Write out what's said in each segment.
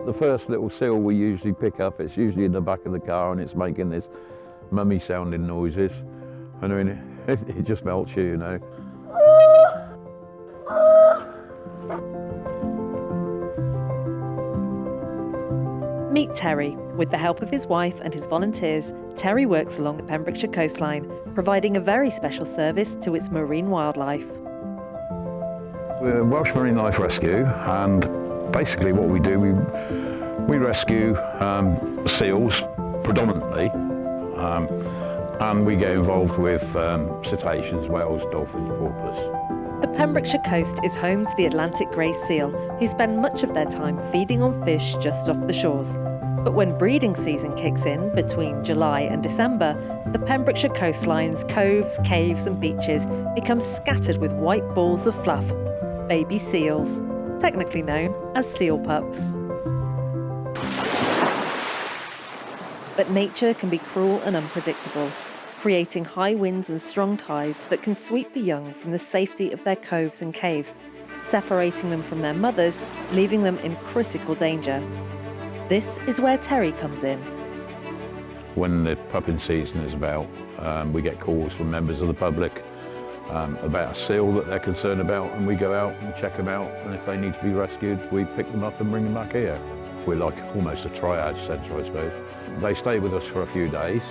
The first little seal we usually pick up, it's usually in the back of the car and it's making this mummy sounding noises. And I mean, it just melts you, you know. Meet Terry. With the help of his wife and his volunteers, Terry works along the Pembrokeshire coastline, providing a very special service to its marine wildlife. We're Welsh Marine Life Rescue, and basically what we do, we rescue seals predominantly, and we get involved with cetaceans, whales, dolphins, porpoise. The Pembrokeshire coast is home to the Atlantic grey seal, who spend much of their time feeding on fish just off the shores. But when breeding season kicks in between July and December, the Pembrokeshire coastlines, coves, caves and beaches become scattered with white balls of fluff, baby seals, technically known as seal pups. But nature can be cruel and unpredictable, creating high winds and strong tides that can sweep the young from the safety of their coves and caves, separating them from their mothers, leaving them in critical danger. This is where Terry comes in. When the pupping season is about, we get calls from members of the public about a seal that they're concerned about, and we go out and check them out, and if they need to be rescued, we pick them up and bring them back here. We're like almost a triage centre, I suppose. They stay with us for a few days,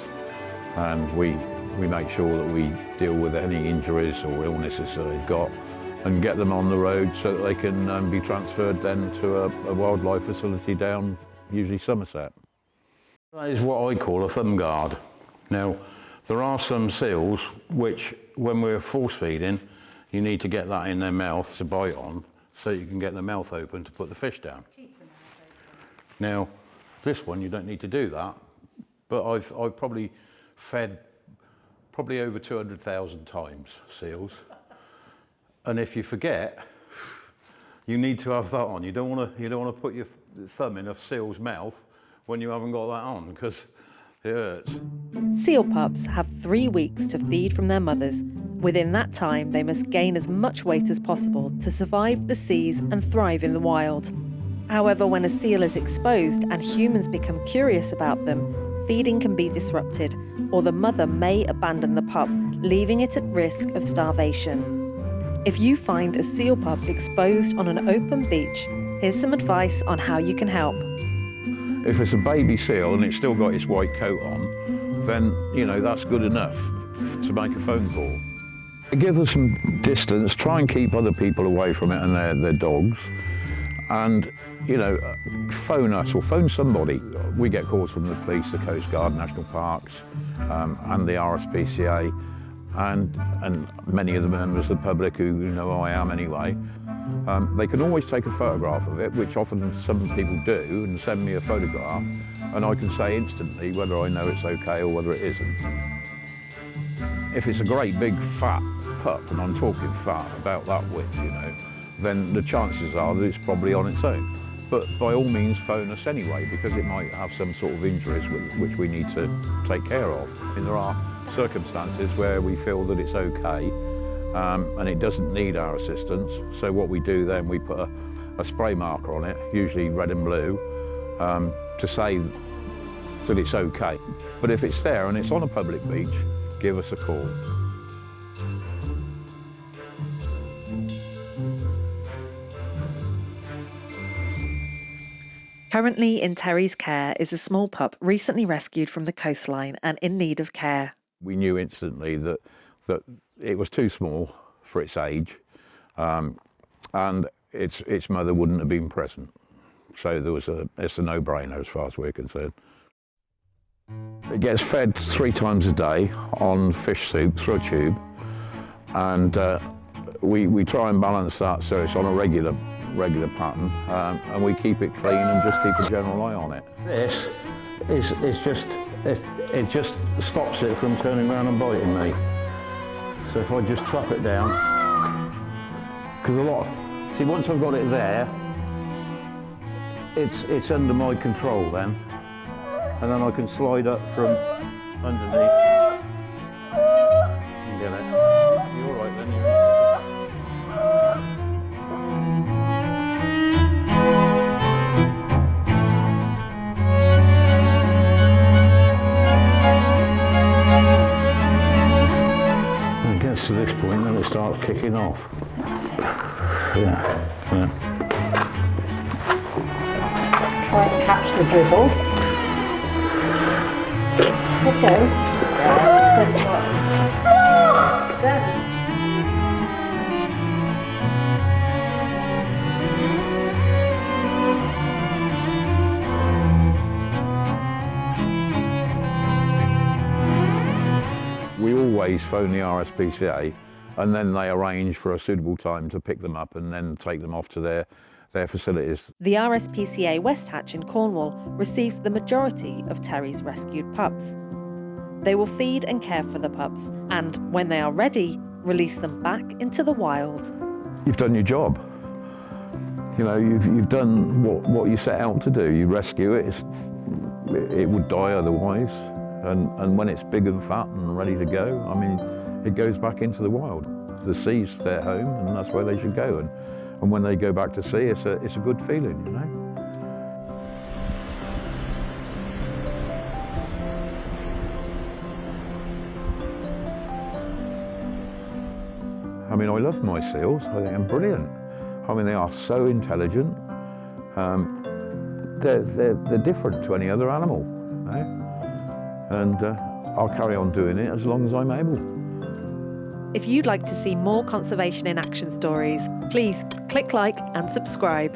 and we make sure that we deal with any injuries or illnesses that they've got and get them on the road so that they can be transferred then to a wildlife facility down, usually Somerset. That is what I call a thumb guard. Now, there are some seals which, when we're force feeding, you need to get that in their mouth to bite on so you can get the mouth open to put the fish down. Now, this one you don't need to do that, but I've probably fed over 200,000 times seals, and if you forget, you need to have that on. You don't want to put your thumb in a seal's mouth when you haven't got that on, because it hurts. Seal pups have 3 weeks to feed from their mothers. Within that time, they must gain as much weight as possible to survive the seas and thrive in the wild. However, when a seal is exposed and humans become curious about them, feeding can be disrupted, or the mother may abandon the pup, leaving it at risk of starvation. If you find a seal pup exposed on an open beach, here's some advice on how you can help. If it's a baby seal and it's still got its white coat on, then, you know, that's good enough to make a phone call. Give us some distance, try and keep other people away from it and their dogs. And, you know, phone us or phone somebody. We get calls from the police, the Coast Guard, National Parks, and the RSPCA, and many of the members of the public who know who I am anyway. They can always take a photograph of it, which often some people do, and send me a photograph, and I can say instantly whether I know it's okay or whether it isn't. If it's a great big fat pup, and I'm talking fat, about that width, you know, then the chances are that it's probably on its own. But by all means phone us anyway, because it might have some sort of injuries which we need to take care of. And there are circumstances where we feel that it's okay and it doesn't need our assistance. So what we do then, we put a spray marker on it, usually red and blue, to say that it's okay. But if it's there and it's on a public beach, give us a call. Currently in Terry's care is a small pup recently rescued from the coastline and in need of care. We knew instantly that it was too small for its age, and its mother wouldn't have been present. So it's a no-brainer as far as we're concerned. It gets fed 3 times a day on fish soup through a tube, and we try and balance that so it's on a regular pattern, and we keep it clean and just keep a general eye on it. This is just, it just stops it from turning around and biting me. So if I just trap it down, because see, once I've got it there, it's under my control then, and then I can slide up from underneath and get it. You're all right then, you're in. to this point, then it starts kicking off. That's it. Yeah, yeah. Try and catch the dribble. Okay. There. We always phone the RSPCA, and then they arrange for a suitable time to pick them up and then take them off to their facilities. The RSPCA West Hatch in Cornwall receives the majority of Terry's rescued pups. They will feed and care for the pups, and when they are ready, release them back into the wild. You've done your job. You know, you've done what you set out to do. You rescue it. It would die otherwise. And when it's big and fat and ready to go, I mean, it goes back into the wild. The sea's their home, and that's where they should go. And when they go back to sea, it's a good feeling, you know. I mean, I love my seals. I think they're brilliant. I mean, they are so intelligent. They're different to any other animal, you know? And I'll carry on doing it as long as I'm able. If you'd like to see more conservation in action stories, please click like and subscribe.